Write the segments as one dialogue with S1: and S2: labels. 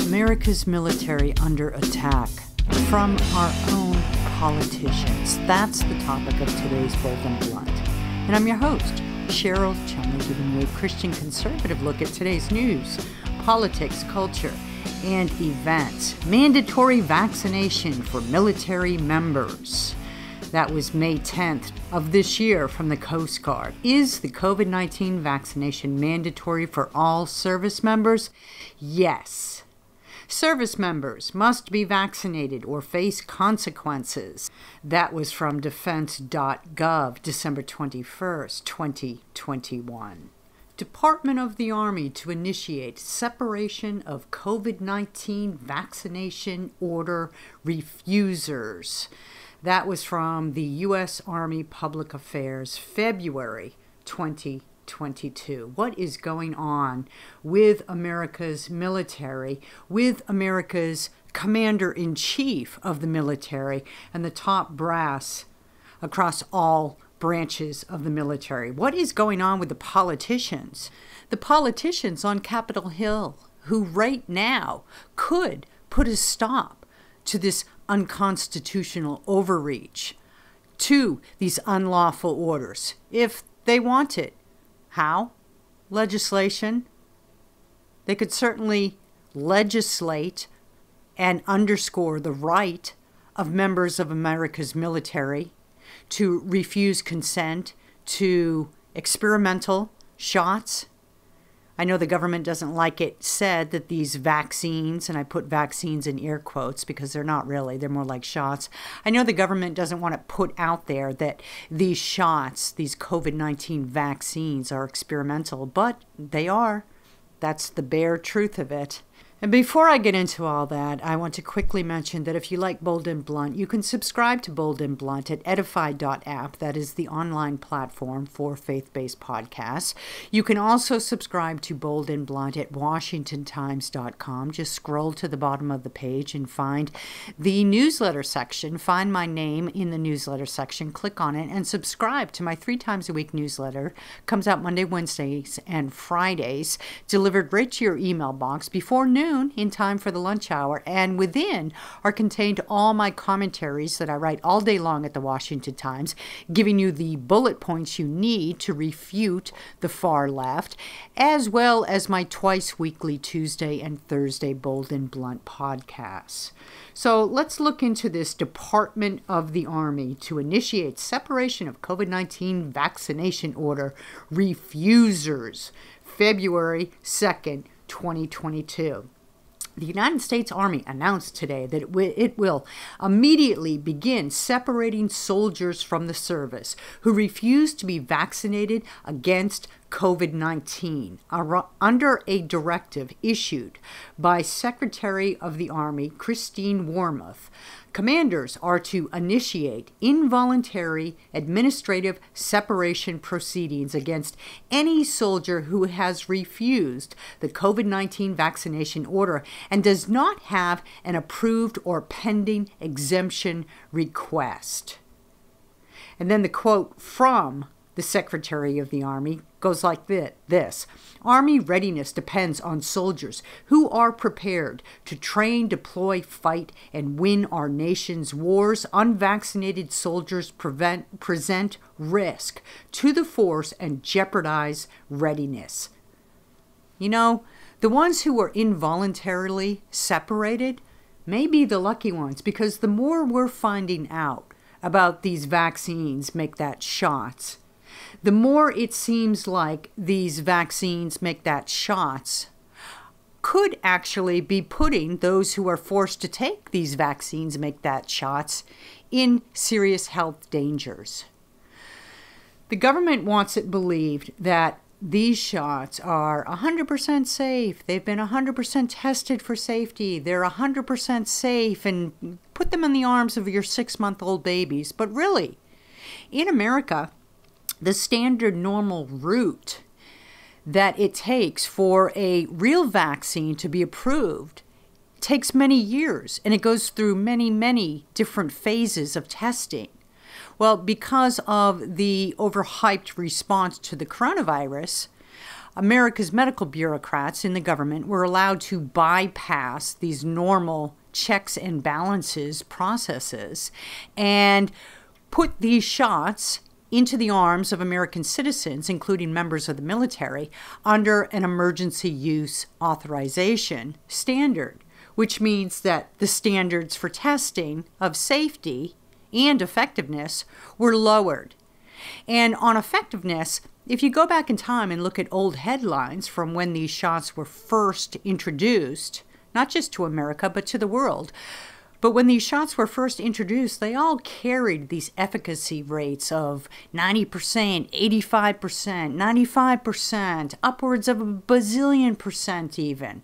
S1: America's military under attack from our own politicians. That's the topic of today's Bold and Blunt. And I'm your host, Cheryl Chumley, giving you a Christian conservative look at today's news, politics, culture, and events. Mandatory vaccination for military members. That was May 10th of this year from the Coast Guard. Is the COVID-19 vaccination mandatory for all service members? Yes. Service members must be vaccinated or face consequences. That was from defense.gov, December 21st, 2021. Department of the Army to initiate separation of COVID-19 vaccination order refusers. That was from the U.S. Army Public Affairs, February 2022. What is going on with America's military, with America's commander-in-chief of the military and the top brass across all branches of the military? What is going on with the politicians? The politicians on Capitol Hill who right now could put a stop to this unconstitutional overreach, to these unlawful orders, if they want it. How? Legislation. They could certainly legislate and underscore the right of members of America's military to refuse consent to experimental shots. I know the government doesn't like it said that these vaccines, and I put vaccines in air quotes because they're not really, they're more like shots. I know the government doesn't want to put out there that these shots, these COVID-19 vaccines are experimental, but they are. That's the bare truth of it. And before I get into all that, I want to quickly mention that if you like Bold and Blunt, you can subscribe to Bold and Blunt at edify.app. That is the online platform for faith-based podcasts. You can also subscribe to Bold and Blunt at washingtontimes.com. Just scroll to the bottom of the page and find the newsletter section. Find my name in the newsletter section. Click on it and subscribe to my 3 times a week newsletter. Comes out Monday, Wednesdays, and Fridays. Delivered right to your email box before noon, in time for the lunch hour, and within are contained all my commentaries that I write all day long at the Washington Times, giving you the bullet points you need to refute the far left, as well as my twice weekly Tuesday and Thursday Bold and Blunt podcasts. So let's look into this Department of the Army to initiate separation of COVID-19 vaccination order refusers, February 2nd, 2022. The United States Army announced today that it will immediately begin separating soldiers from the service who refuse to be vaccinated against COVID-19 under a directive issued by Secretary of the Army Christine Wormuth. Commanders are to initiate involuntary administrative separation proceedings against any soldier who has refused the COVID-19 vaccination order and does not have an approved or pending exemption request. And then the quote from the Secretary of the Army goes like this. Army readiness depends on soldiers who are prepared to train, deploy, fight, and win our nation's wars. Unvaccinated soldiers present risk to the force and jeopardize readiness. You know, the ones who are involuntarily separated may be the lucky ones, because the more we're finding out about these vaccines make that shots, the more it seems like these vaccines make that shots could actually be putting those who are forced to take these vaccines make that shots in serious health dangers. The government wants it believed that these shots are 100% safe. They've been 100% tested for safety. They're 100% safe, and put them in the arms of your 6-month-old babies. But really, in America, the standard normal route that it takes for a real vaccine to be approved takes many years, and it goes through many, many different phases of testing. Well, because of the overhyped response to the coronavirus, America's medical bureaucrats in the government were allowed to bypass these normal checks and balances processes and put these shots into the arms of American citizens, including members of the military, under an emergency use authorization standard, which means that the standards for testing of safety and effectiveness were lowered. And on effectiveness, if you go back in time and look at old headlines from when these shots were first introduced, not just to America, but to the world, but when these shots were first introduced, they all carried these efficacy rates of 90%, 85%, 95%, upwards of a bazillion percent even.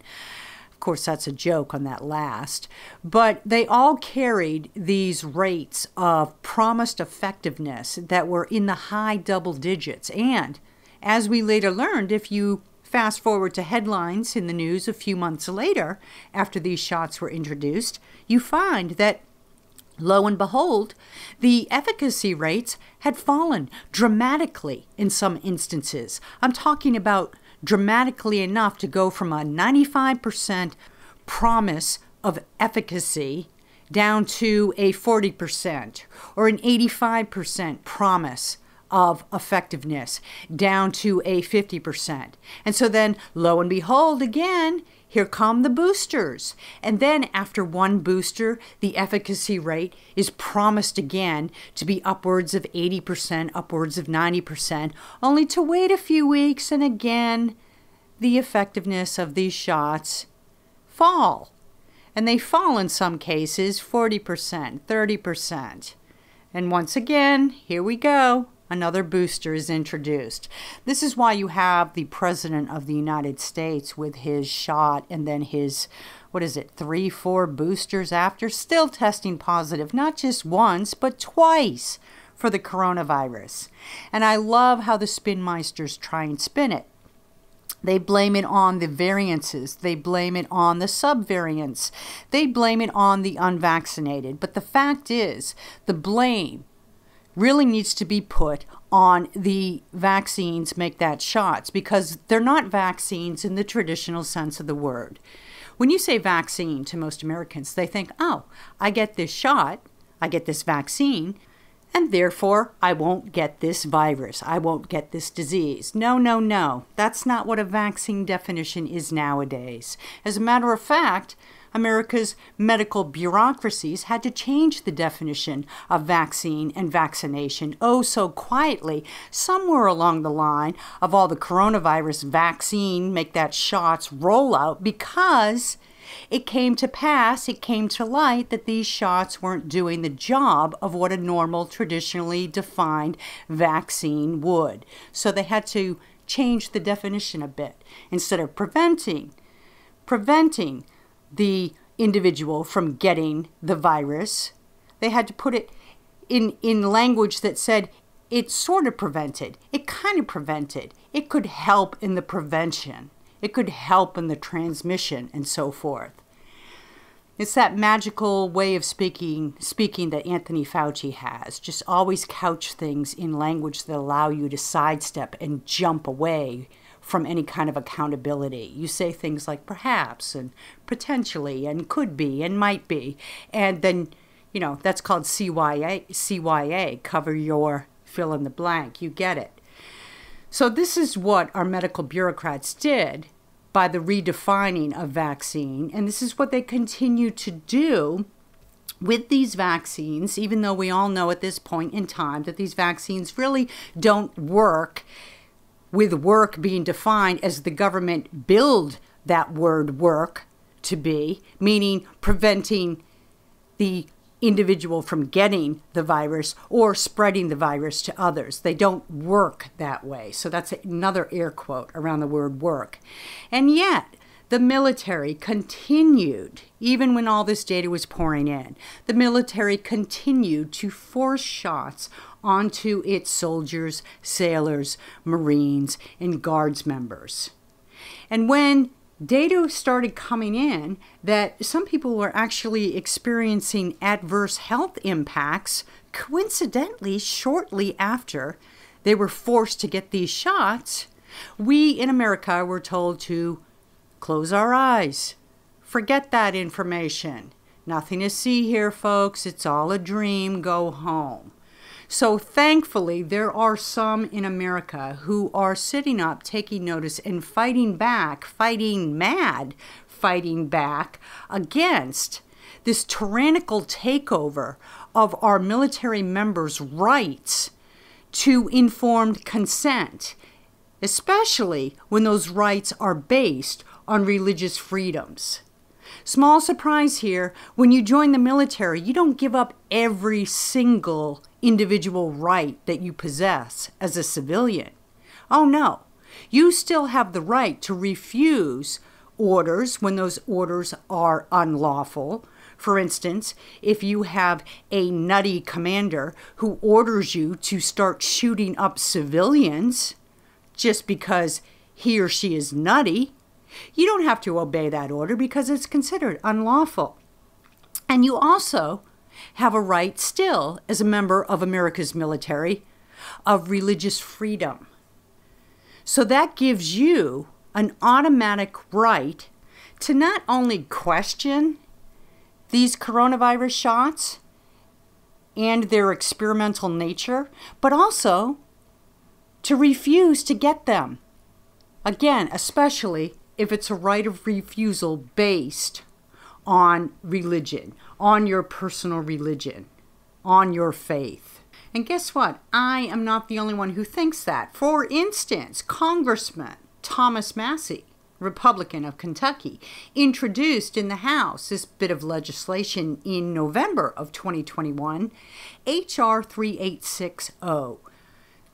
S1: Of course, that's a joke on that last. But they all carried these rates of promised effectiveness that were in the high double digits. And as we later learned, if you fast forward to headlines in the news a few months later, after these shots were introduced, you find that, lo and behold, the efficacy rates had fallen dramatically in some instances. I'm talking about dramatically enough to go from a 95% promise of efficacy down to a 40% or an 85% promise of effectiveness down to a 50%. And so then, lo and behold, again, here come the boosters. And then after one booster, the efficacy rate is promised again to be upwards of 80%, upwards of 90%, only to wait a few weeks and again, the effectiveness of these shots fall. And they fall in some cases 40%, 30%. And once again, here we go. Another booster is introduced. This is why you have the President of the United States with his shot and then his, 3, 4 boosters after, still testing positive, not just once, but twice for the coronavirus. And I love how the spinmeisters try and spin it. They blame it on the variances. They blame it on the subvariants. They blame it on the unvaccinated. But the fact is, the blame really needs to be put on the vaccines make that shots, because they're not vaccines in the traditional sense of the word. When you say vaccine to most Americans, they think, oh, I get this shot, I get this vaccine, and therefore I won't get this virus, I won't get this disease. No, no, no. That's not what a vaccine definition is nowadays. As a matter of fact, America's medical bureaucracies had to change the definition of vaccine and vaccination oh so quietly somewhere along the line of all the coronavirus vaccine make that shots rollout, because it came to pass, it came to light that these shots weren't doing the job of what a normal, traditionally defined vaccine would. So they had to change the definition a bit. Instead of preventing the individual from getting the virus, they had to put it in language that said it sort of prevented, it kind of prevented, it could help in the prevention, it could help in the transmission, and so forth. It's that magical way of speaking that Anthony Fauci has. Just always couch things in language that allow you to sidestep and jump away from any kind of accountability. You say things like perhaps and potentially and could be and might be. And then, that's called CYA, cover your fill in the blank. You get it. So this is what our medical bureaucrats did by the redefining of vaccine. And this is what they continue to do with these vaccines, even though we all know at this point in time that these vaccines really don't work, with work being defined as the government billed that word work to be, meaning preventing the individual from getting the virus or spreading the virus to others. They don't work that way. So that's another air quote around the word work. And yet, the military continued, even when all this data was pouring in, the military continued to force shots onto its soldiers, sailors, Marines, and Guards members. And when data started coming in that some people were actually experiencing adverse health impacts, coincidentally, shortly after they were forced to get these shots, We in America were told to close our eyes. Forget that information. Nothing to see here, folks. It's all a dream. Go home. So thankfully, there are some in America who are sitting up, taking notice, and fighting back, fighting back against this tyrannical takeover of our military members' rights to informed consent, especially when those rights are based on religious freedoms. Small surprise here, when you join the military, you don't give up every single individual right that you possess as a civilian. Oh no, you still have the right to refuse orders when those orders are unlawful. For instance, if you have a nutty commander who orders you to start shooting up civilians just because he or she is nutty, you don't have to obey that order because it's considered unlawful. And you also have a right still, as a member of America's military, of religious freedom. So that gives you an automatic right to not only question these coronavirus shots and their experimental nature, but also to refuse to get them. Again, especially if it's a right of refusal based on religion, on your personal religion, on your faith. And guess what? I am not the only one who thinks that. For instance, Congressman Thomas Massey, Republican of Kentucky, introduced in the House this bit of legislation in November of 2021, H.R. 3860,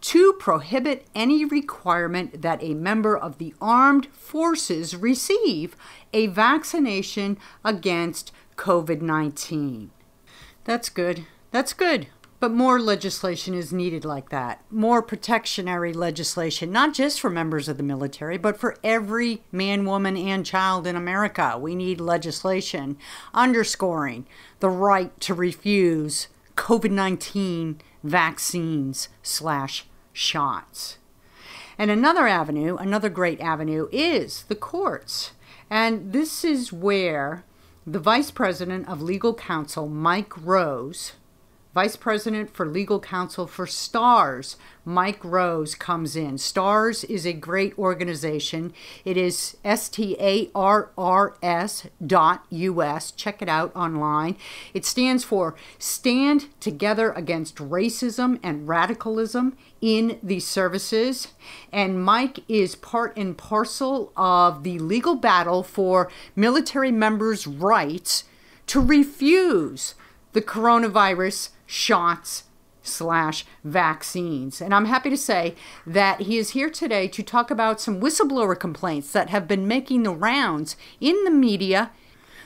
S1: to prohibit any requirement that a member of the armed forces receive a vaccination against COVID-19. That's good. That's good. But more legislation is needed like that. More protectionary legislation, not just for members of the military, but for every man, woman, and child in America. We need legislation underscoring the right to refuse COVID-19 vaccines/shots. And another avenue, another great avenue, is the courts. And this is where the Vice President of Legal Counsel, Mike Rose, Vice President for Legal Counsel for STARS, Mike Rose, comes in. STARS is a great organization. It is STARRS.US. Check it out online. It stands for Stand Together Against Racism and Radicalism in the Services. And Mike is part and parcel of the legal battle for military members' rights to refuse the coronavirus shots/vaccines. And I'm happy to say that he is here today to talk about some whistleblower complaints that have been making the rounds in the media,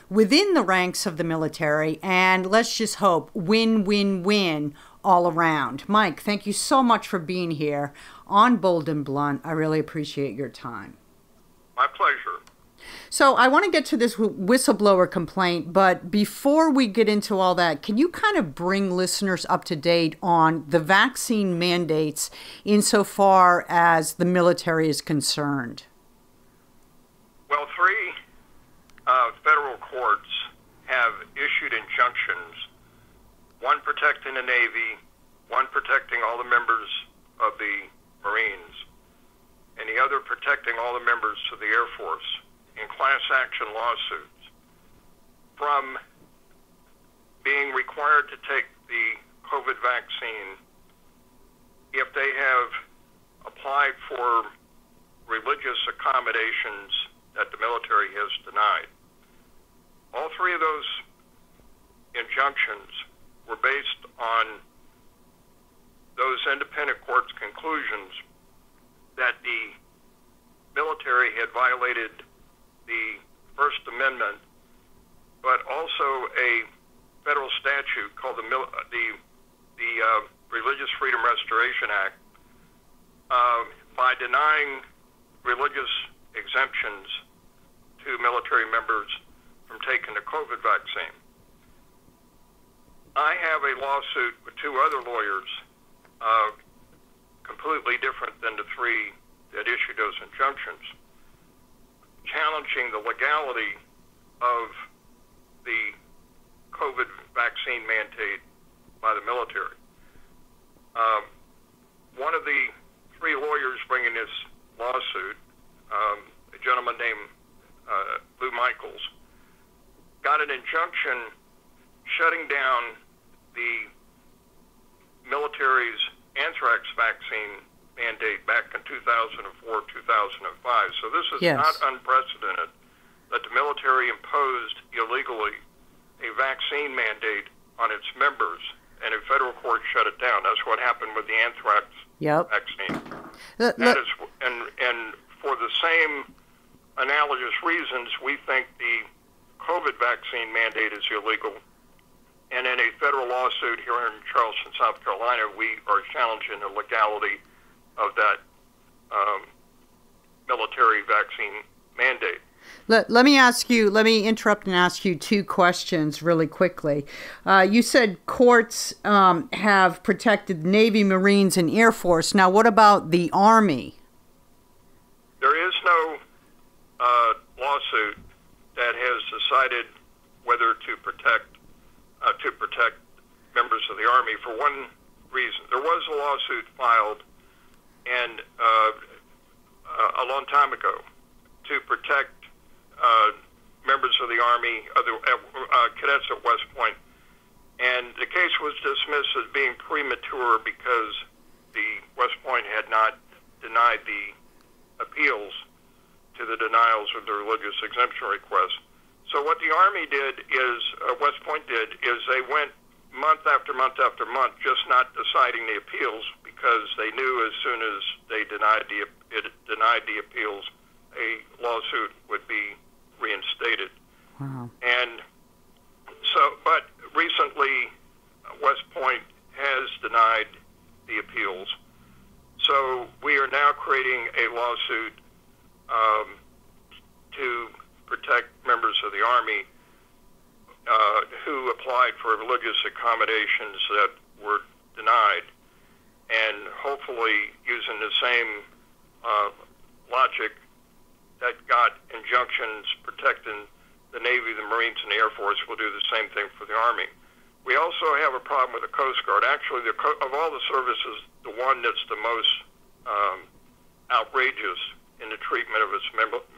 S1: within the ranks of the military, and let's just hope win-win-win all around. Mike, thank you so much for being here on Bold and Blunt. I really appreciate your time.
S2: My pleasure.
S1: So I want to get to this whistleblower complaint, but before we get into all that, can you kind of bring listeners up to date on the vaccine mandates insofar as the military is concerned?
S2: Well, three federal courts have issued injunctions, one protecting the Navy, one protecting all the members of the Marines, and the other protecting all the members of the Air Force in class action lawsuits from being required to take the COVID vaccine if they have applied for religious accommodations that the military has denied. All three of those injunctions were based on those independent courts' conclusions that the military had violated the First Amendment, but also a federal statute called the Religious Freedom Restoration Act by denying religious exemptions to military members from taking the COVID vaccine. I have a lawsuit with two other lawyers, completely different than the three that issued those injunctions, challenging the legality of the COVID vaccine mandate by the military. One of the three lawyers bringing this lawsuit, a gentleman named Lou Michaels, got an injunction shutting down the military's anthrax vaccine mandate back in 2004, 2005. So this is not unprecedented that the military imposed illegally a vaccine mandate on its members, and a federal court shut it down. That's what happened with the anthrax vaccine. And for the same analogous reasons, we think the COVID vaccine mandate is illegal. And in a federal lawsuit here in Charleston, South Carolina, we are challenging the legality of that military vaccine mandate.
S1: Let me interrupt and ask you two questions really quickly. You said courts have protected Navy, Marines, and Air Force. Now, what about the Army?
S2: There is no lawsuit that has decided whether to protect members of the Army for one reason. There was a lawsuit filed and a long time ago to protect members of the Army, cadets at West Point, and the case was dismissed as being premature because the West Point had not denied the appeals to the denials of the religious exemption request. So what the Army did is, West Point did, is they went month after month after month just not deciding the appeals because they knew as soon as they denied the appeals, a lawsuit would be reinstated.
S1: Wow.
S2: And so, but recently, West Point has denied the appeals. So we are now creating a lawsuit to protect members of the Army who applied for religious accommodations that were denied, and hopefully using the same logic that got injunctions protecting the Navy, the Marines, and the Air Force will do the same thing for the Army. We also have a problem with the Coast Guard. Actually, of all the services, the one that's the most outrageous in the treatment of its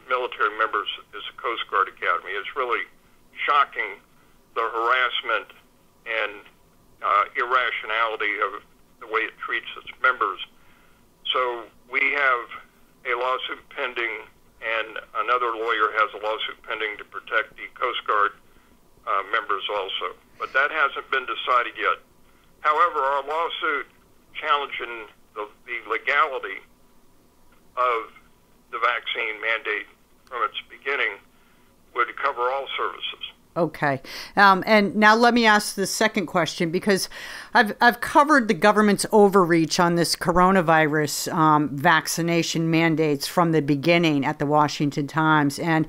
S2: military members is the Coast Guard Academy. It's really shocking, the harassment and irrationality of the way it treats its members. So we have a lawsuit pending, and another lawyer has a lawsuit pending to protect the Coast Guard members also. But that hasn't been decided yet. However, our lawsuit challenging the legality of the vaccine mandate from its beginning would cover all services.
S1: Okay. And now let me ask the second question, because I've covered the government's overreach on this coronavirus vaccination mandates from the beginning at the Washington Times. And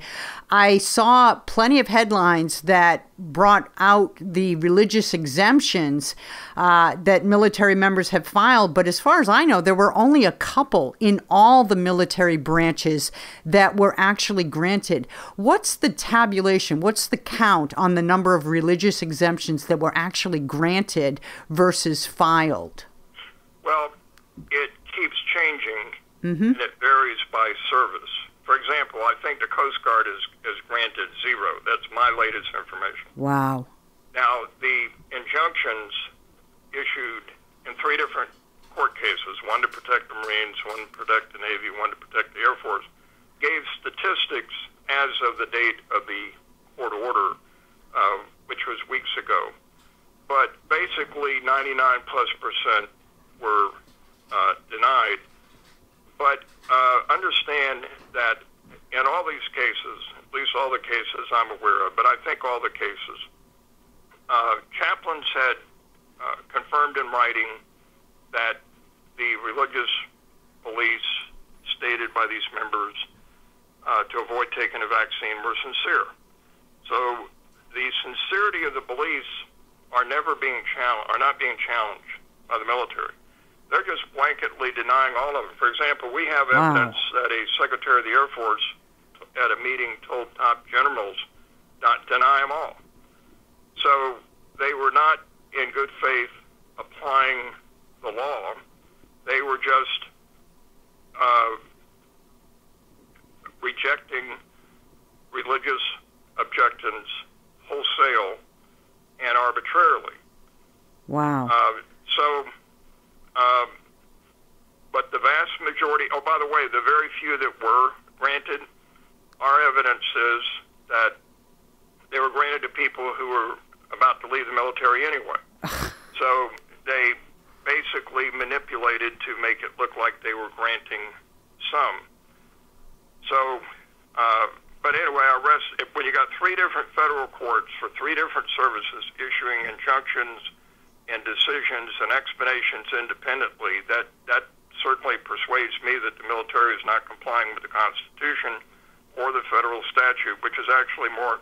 S1: I saw plenty of headlines that brought out the religious exemptions that military members have filed. But as far as I know, there were only a couple in all the military branches that were actually granted. What's the tabulation? What's the count on the number of religious exemptions that were actually granted versus filed?
S2: Well, it keeps changing, and it varies by service. For example, I think the Coast Guard is granted 0. That's my latest information.
S1: Wow.
S2: Now, the injunctions issued in 3 different court cases, one to protect the Marines, one to protect the Navy, one to protect the Air Force, gave statistics as of the date of the court order, which was weeks ago. But basically 99+% were denied. But understand that in all these cases, at least all the cases I'm aware of, but I think all the cases, chaplains had confirmed in writing that the religious beliefs stated by these members to avoid taking a vaccine were sincere. So the sincerity of the beliefs are not being challenged by the military. they're just blanketly denying all of it. For example, we have
S1: Wow.
S2: evidence that a Secretary of the Air Force at a meeting told top generals not deny them all. So they were not in good faith applying the law. They were just rejecting religious objections wholesale and arbitrarily.
S1: Wow.
S2: But the vast majority, oh, by the way, the very few that were granted, our evidence is that they were granted to people who were about to leave the military anyway. So they basically manipulated to make it look like they were granting some. So, but anyway, when you got three different federal courts for three different services issuing injunctions and decisions and explanations independently, that certainly persuades me that the military is not complying with the Constitution or the federal statute, which is actually more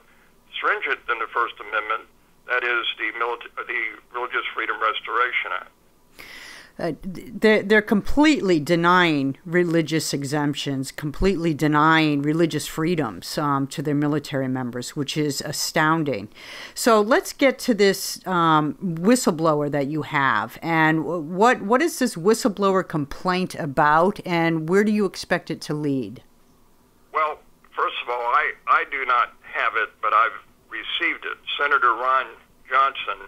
S2: stringent than the First Amendment. That is the Religious Freedom Restoration Act.
S1: They're completely denying religious exemptions, completely denying religious freedoms to their military members, which is astounding. So let's get to this whistleblower that you have. And what is this whistleblower complaint about, and where do you expect it to lead?
S2: Well, first of all, I do not have it, but I've received it. Senator Ron Johnson,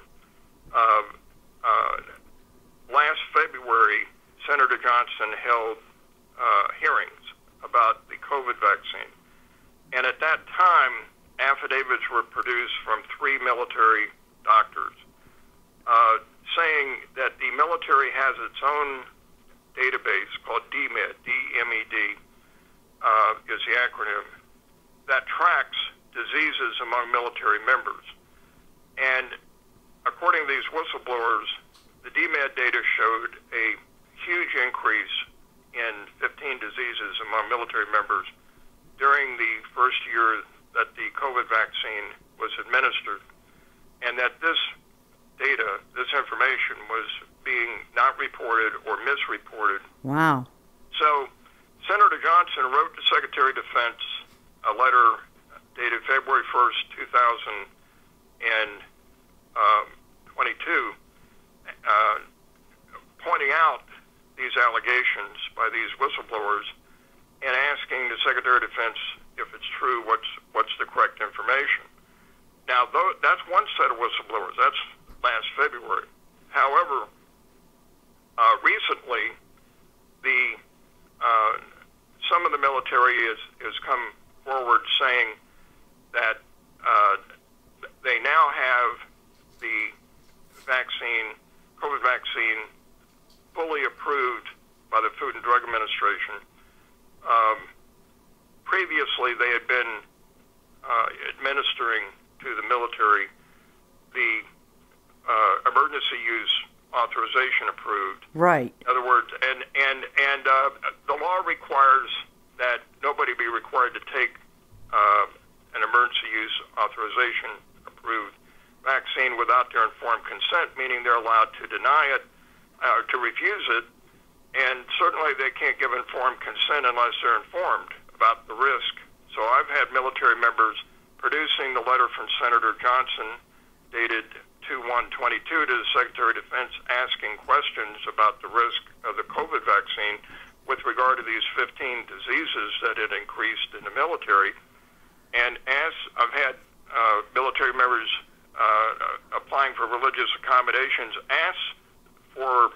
S2: last February, Senator Johnson held hearings about the COVID vaccine. And at that time, affidavits were produced from three military doctors saying that the military has its own database called DMED, D-M-E-D, is the acronym, that tracks diseases among military members. And according to these whistleblowers, the DMED data showed a huge increase in 15 diseases among military members during the first year that the COVID vaccine was administered, and that this data, this information, was being not reported or misreported.
S1: Wow. So
S2: Senator Johnson wrote to Secretary of Defense a letter dated February 1st, 2022, pointing out these allegations by these whistleblowers and asking the Secretary of Defense if it's true, what's the correct information. Now, that's one set of whistleblowers. That's last February. However, recently, some of the military has come forward saying that they now have the vaccine, COVID vaccine, fully approved by the Food and Drug Administration. Previously, they had been administering to the military the emergency use authorization approved.
S1: Right.
S2: In other words, and the law requires that nobody be required to take an emergency use authorization approved vaccine without their informed consent, meaning they're allowed to deny it, to refuse it, and certainly they can't give informed consent unless they're informed about the risk. So I've had military members producing the letter from Senator Johnson dated 2/1/22 to the Secretary of Defense asking questions about the risk of the COVID vaccine with regard to these 15 diseases that had increased in the military. And as I've had military members applying for religious accommodations ask for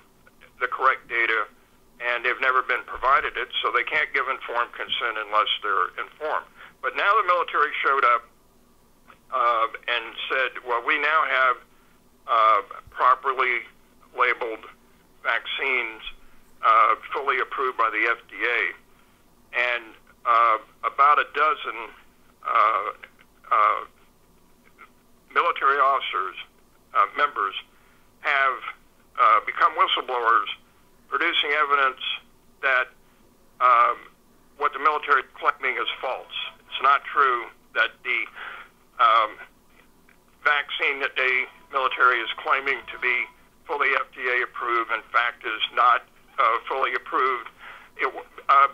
S2: the correct data, and they've never been provided it, so they can't give informed consent unless they're informed. But now the military showed up and said, well, we now have properly labeled vaccines fully approved by the FDA, and about a dozen military officers, members, have become whistleblowers, producing evidence that what the military is claiming is false. It's not true that the vaccine that the military is claiming to be fully FDA approved, in fact, is not fully approved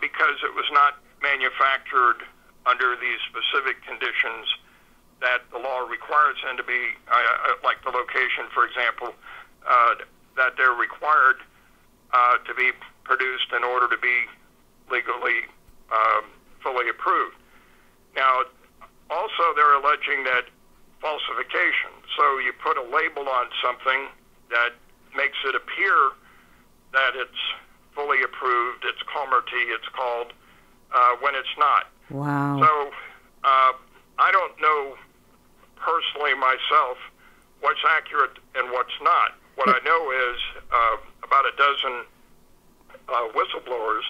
S2: because it was not manufactured under these specific conditions that the law requires them to be, like the location, for example, that they're required to be produced in order to be legally fully approved. Now, also they're alleging that falsification. So you put a label on something that makes it appear that it's fully approved, it's Comerty, it's called, when it's not.
S1: Wow.
S2: So I don't know personally myself what's accurate and what's not. What I know is about a dozen whistleblowers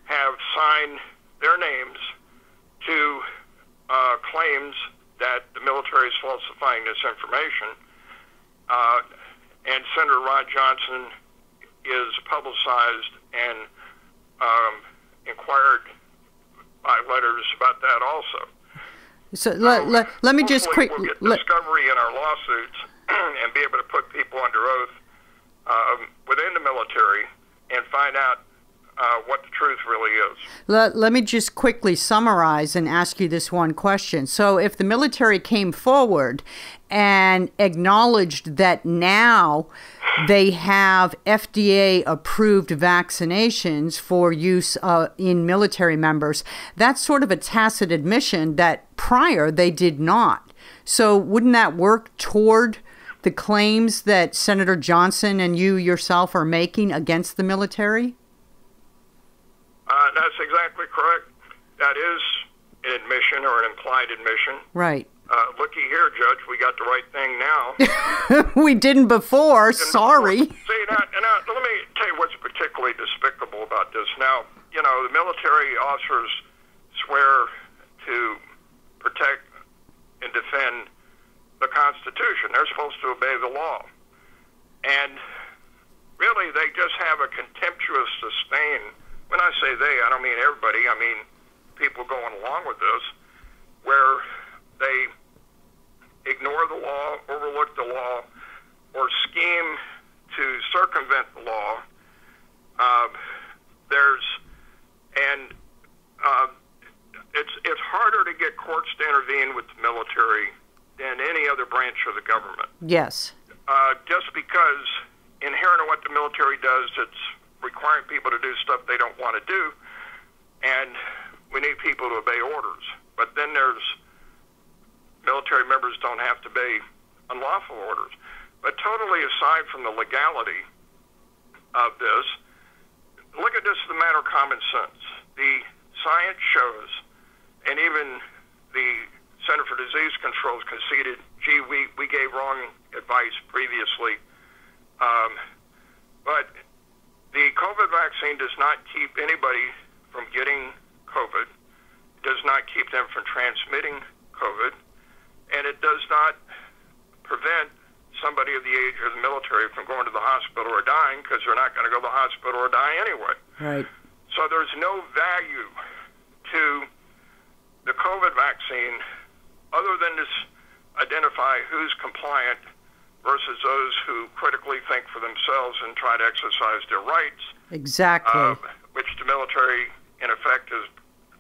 S2: have signed their names to claims that the military is falsifying this information. And Senator Rod Johnson is publicized and inquired by letters about that also.
S1: So let me just quick.
S2: We'll get discovery in our lawsuits and be able to put people under oath within the military and find out what the truth really is.
S1: Let me just quickly summarize and ask you this one question. So if the military came forward and acknowledged that now they have FDA-approved vaccinations for use in military members, that's sort of a tacit admission that prior they did not. So wouldn't that work toward the claims that Senator Johnson and you yourself are making against the military?
S2: That's exactly correct. That is an admission or an implied admission.
S1: Right.
S2: Looky here, Judge, we got the right thing now.
S1: We didn't before. Sorry.
S2: See, now, let me tell you what's particularly despicable about this. Now, you know, the military officers swear to protect and defend the Constitution. They're supposed to obey the law. And really, they just have a contemptuous disdain. When I say they, I don't mean everybody. I mean people going along with this, where they ignore the law, overlook the law, or scheme to circumvent the law. It's harder to get courts to intervene with the military than any other branch of the government.
S1: Yes.
S2: Just because inherent in what the military does, it's requiring people to do stuff they don't want to do, and we need people to obey orders. But then there's military members don't have to obey unlawful orders. But totally aside from the legality of this, look at this as a matter of common sense. The science shows, and even the Center for Disease Control conceded, gee, we gave wrong advice previously. But the COVID vaccine does not keep anybody from getting COVID. It does not keep them from transmitting COVID. And it does not prevent somebody of the age of the military from going to the hospital or dying, because they're not going to go to the hospital or die anyway.
S1: Right.
S2: So there's no value to the COVID vaccine other than to identify who's compliant versus those who critically think for themselves and try to exercise their rights.
S1: Exactly.
S2: Which the military, in effect, is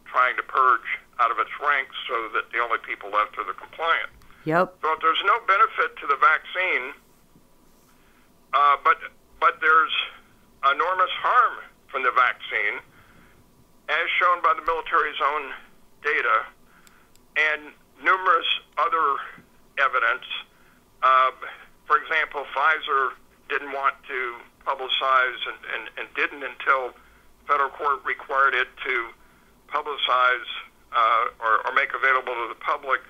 S2: trying to purge out of its ranks so that the only people left are the compliant.
S1: Yep.
S2: So if there's no benefit to the vaccine, but there's enormous harm from the vaccine, as shown by the military's own data and numerous other evidence. For example, Pfizer didn't want to publicize and didn't until federal court required it to publicize or make available to the public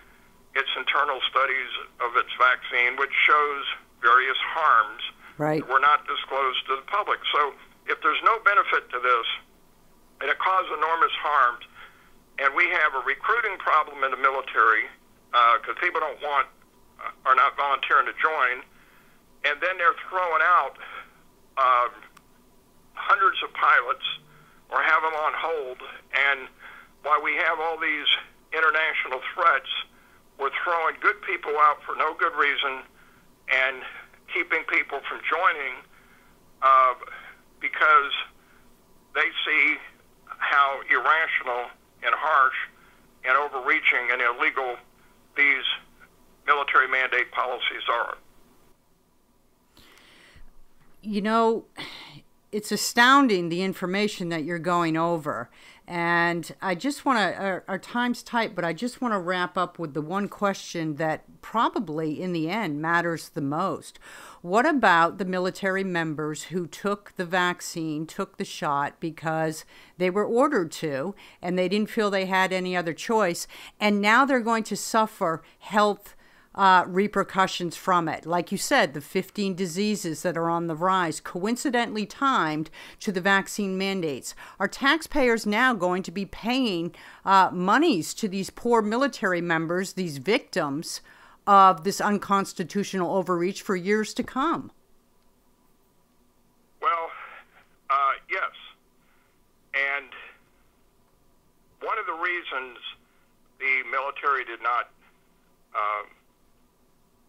S2: its internal studies of its vaccine, which shows various harms that were not disclosed to the public. So if there's no benefit to this, and it causes enormous harms, and we have a recruiting problem in the military because people are not volunteering to join, and then they're throwing out hundreds of pilots or have them on hold, and while we have all these international threats, we're throwing good people out for no good reason and keeping people from joining because they see how irrational and harsh and overreaching and illegal these military mandate policies are.
S1: You know, it's astounding, the information that you're going over. And I just want to, our time's tight, but I just want to wrap up with the one question that probably in the end matters the most. What about the military members who took the vaccine, took the shot because they were ordered to, and they didn't feel they had any other choice, and now they're going to suffer health repercussions from it? Like you said, the 15 diseases that are on the rise, coincidentally timed to the vaccine mandates. Are taxpayers now going to be paying monies to these poor military members, these victims of this unconstitutional overreach for years to come?
S2: Well, yes. And one of the reasons the military did not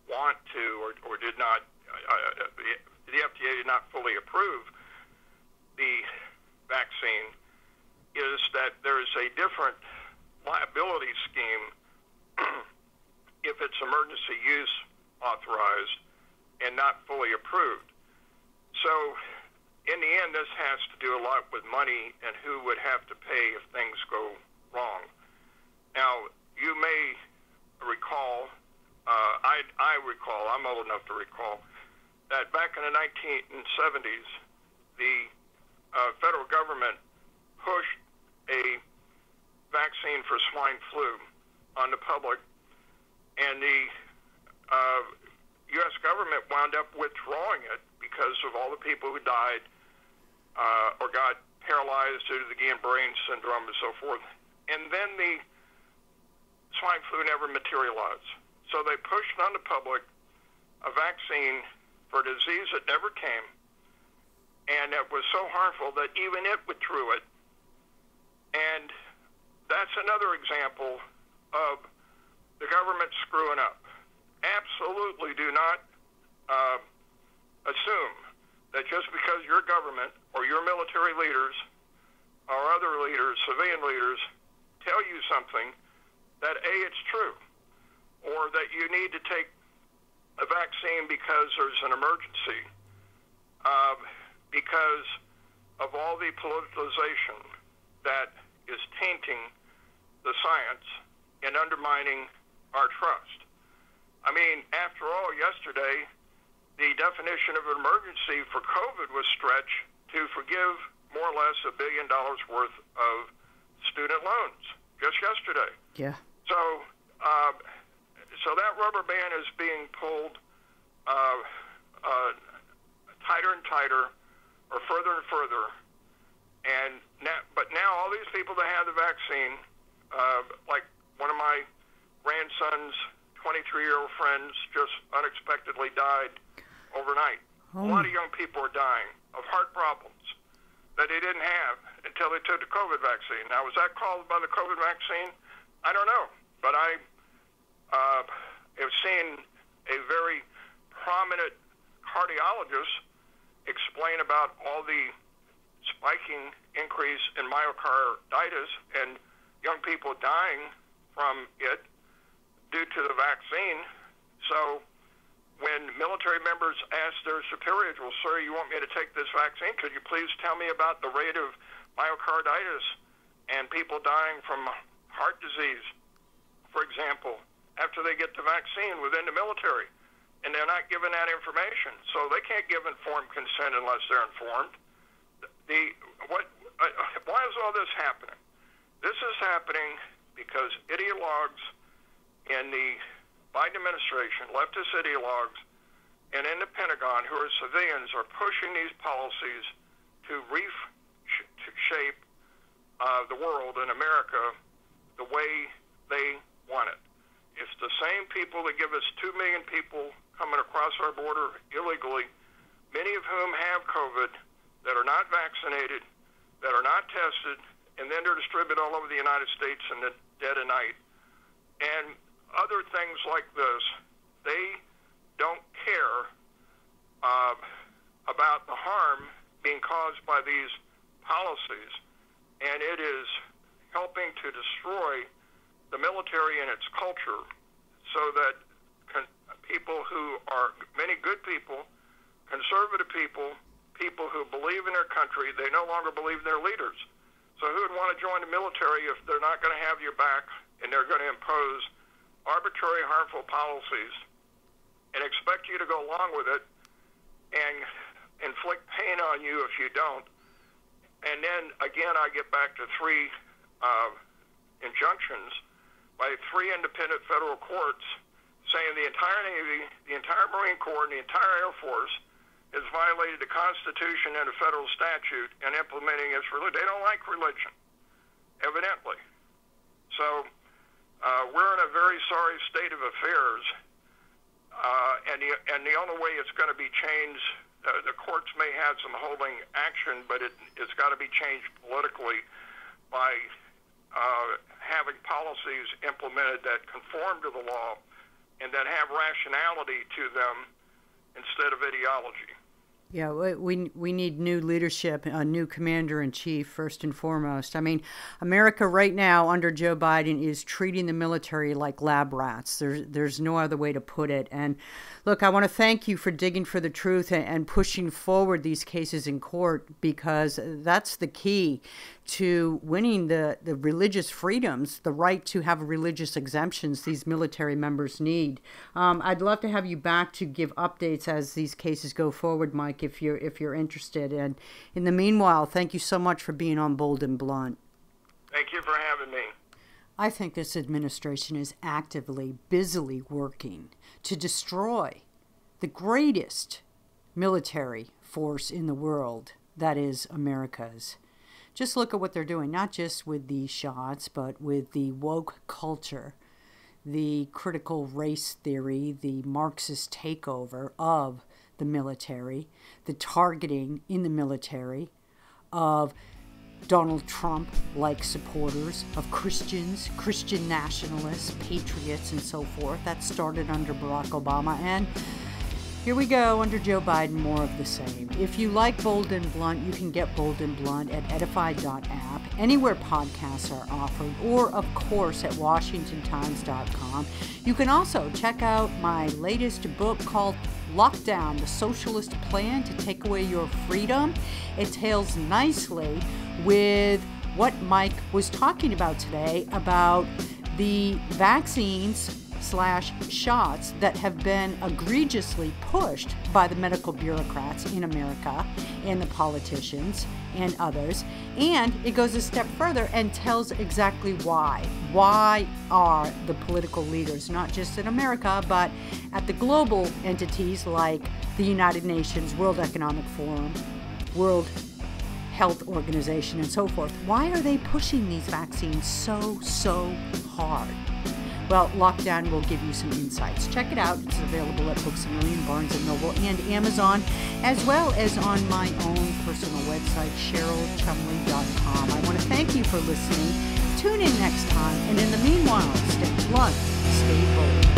S2: want to or did not, the FDA did not fully approve the vaccine is that there is a different liability scheme if it's emergency use authorized and not fully approved. So in the end, this has to do a lot with money and who would have to pay if things go wrong. Now, you may recall, I recall, I'm old enough to recall, that back in the 1970s, the federal government pushed a vaccine for swine flu on the public, and the U.S. government wound up withdrawing it because of all the people who died or got paralyzed due to the Guillain-Barré syndrome and so forth. And then the swine flu never materialized. So they pushed on the public a vaccine for a disease that never came, and it was so harmful that even it withdrew it. And that's another example of the government screwing up. Absolutely do not assume that just because your government or your military leaders or other leaders, civilian leaders, tell you something, that A, it's true, or that you need to take a vaccine because there's an emergency, because of all the politicization that is tainting the science and undermining our trust. I mean, after all, yesterday, the definition of an emergency for COVID was stretched to forgive more or less $1 billion worth of student loans, just yesterday.
S1: Yeah.
S2: So that rubber band is being pulled tighter and tighter, or further and further. But now all these people that have the vaccine, like one of my grandson's 23-year-old friends just unexpectedly died overnight. A lot of young people are dying of heart problems that they didn't have until they took the COVID vaccine. Now, was that caused by the COVID vaccine? I don't know. But I have seen a very prominent cardiologist explain about all the spiking increase in myocarditis and young people dying from it due to the vaccine. So when military members ask their superiors, well, sir, you want me to take this vaccine? Could you please tell me about the rate of myocarditis and people dying from heart disease, for example, after they get the vaccine within the military? And they're not given that information. So they can't give informed consent unless they're informed. Why is all this happening? This is happening because ideologues in the Biden administration, leftist ideologues, and in the Pentagon, who are civilians, are pushing these policies to reshape the world in America the way they want it. It's the same people that give us 2 million people coming across our border illegally, many of whom have COVID, that are not vaccinated, that are not tested, and then they're distributed all over the United States in the dead of night. And other things like this, they don't care about the harm being caused by these policies, and it is helping to destroy the military and its culture so that people who are many good people, conservative people, people who believe in their country, they no longer believe in their leaders. So who would want to join the military if they're not going to have your back and they're going to impose arbitrary, harmful policies and expect you to go along with it and inflict pain on you if you don't? And then, again, I get back to three injunctions by three independent federal courts saying the entire Navy, the entire Marine Corps, and the entire Air Force has violated the Constitution and a federal statute and implementing its religion. They don't like religion, evidently. So we're in a very sorry state of affairs, and the only way it's going to be changed, the courts may have some holding action, but it's got to be changed politically by having policies implemented that conform to the law and that have rationality to them instead of ideology.
S1: Yeah, we need new leadership, a new commander-in-chief, first and foremost. I mean, America right now under Joe Biden is treating the military like lab rats. There's no other way to put it. And look, I want to thank you for digging for the truth and pushing forward these cases in court, because that's the key to winning the religious freedoms, the right to have religious exemptions these military members need. I'd love to have you back to give updates as these cases go forward, Mike, if you're interested. And in the meanwhile, thank you so much for being on Bold and Blunt.
S2: Thank you for having me.
S1: I think this administration is actively, busily working to destroy the greatest military force in the world, that is America's. Just look at what they're doing, not just with these shots, but with the woke culture, the critical race theory, the Marxist takeover of the military, the targeting in the military of Donald Trump-like supporters, of Christians, Christian nationalists, patriots, and so forth. That started under Barack Obama, and here we go under Joe Biden, more of the same. If you like Bold and Blunt, you can get Bold and Blunt at edify.app, anywhere podcasts are offered, or of course at washingtontimes.com. You can also check out my latest book called Lockdown, the Socialist Plan to Take Away Your Freedom. It tails nicely with what Mike was talking about today about the vaccines / shots that have been egregiously pushed by the medical bureaucrats in America and the politicians and others. And it goes a step further and tells exactly why. Why are the political leaders, not just in America, but at the global entities like the United Nations, World Economic Forum, World Health Organization, and so forth, why are they pushing these vaccines so hard? Well, Lockdown will give you some insights. Check it out. It's available at Books A Million, Barnes & Noble, and Amazon, as well as on my own personal website, CherylChumley.com. I want to thank you for listening. Tune in next time, and in the meanwhile, stay blunt, stay bold.